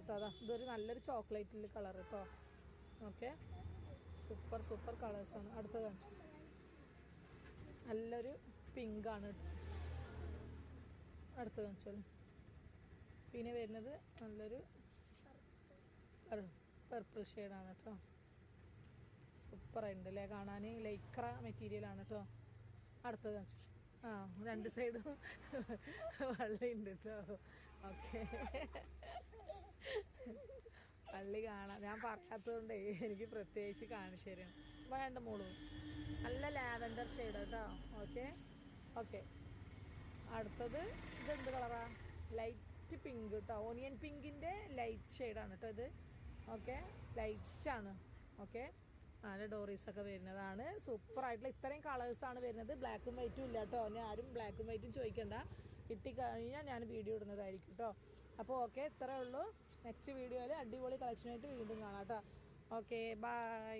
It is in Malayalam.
കേട്ടോ. അതാ ഇതൊരു നല്ലൊരു ചോക്ലേറ്റിൽ കളർ കേട്ടോ. ഓക്കെ, സൂപ്പർ സൂപ്പർ കളേഴ്സാണ്. അടുത്ത കാണിച്ചു നല്ലൊരു പിങ്കാണ് കേട്ടോ. അടുത്ത കാണിച്ചോളൂ. പിന്നെ വരുന്നത് നല്ലൊരു പർപ്പിൾ ഷെയ്ഡാണ് കേട്ടോ. സൂപ്പറായിട്ടുണ്ട് അല്ലേ കാണാൻ. ലൈക്ര മെറ്റീരിയലാണ് കേട്ടോ. അടുത്തത് കാണിച്ചു. ആ, രണ്ട് സൈഡും വള്ളിയുണ്ട് കേട്ടോ. ഓക്കെ, വള്ളി കാണാം. ഞാൻ പറയാത്തതുകൊണ്ടേ എനിക്ക് പ്രത്യേകിച്ച് കാണിച്ചു തരും. വേണ്ട മോളൂ. നല്ല ലാവൻഡർ ഷെയ്ഡ് കേട്ടോ. Okay okay. അടുത്തത് ഇതെന്ത് കളറാ? ലൈറ്റ് പിങ്ക് കേട്ടോ. ഓണിയൻ പിങ്കിൻ്റെ ലൈറ്റ് ഷെയ്ഡാണ് കേട്ടോ ഇത്. ഓക്കെ, ലൈറ്റാണ്. ഓക്കെ, നല്ല ഡോറീസൊക്കെ വരുന്നതാണ്. സൂപ്പറായിട്ടുള്ള ഇത്രയും കളേഴ്സാണ് വരുന്നത്. ബ്ലാക്കും വൈറ്റും ഇല്ല കേട്ടോ. ഞാൻ ആരും ബ്ലാക്കും വൈറ്റും ചോദിക്കണ്ട. കിട്ടിക്കഴിഞ്ഞാൽ ഞാൻ വീഡിയോ ഇടുന്നതായിരിക്കും കേട്ടോ. അപ്പോൾ ഓക്കെ, ഇത്രയേ ഉള്ളൂ. നെക്സ്റ്റ് വീഡിയോയിൽ അടിപൊളി കളക്ഷനായിട്ട് വീണ്ടും കാണാം കേട്ടോ. Okay, by.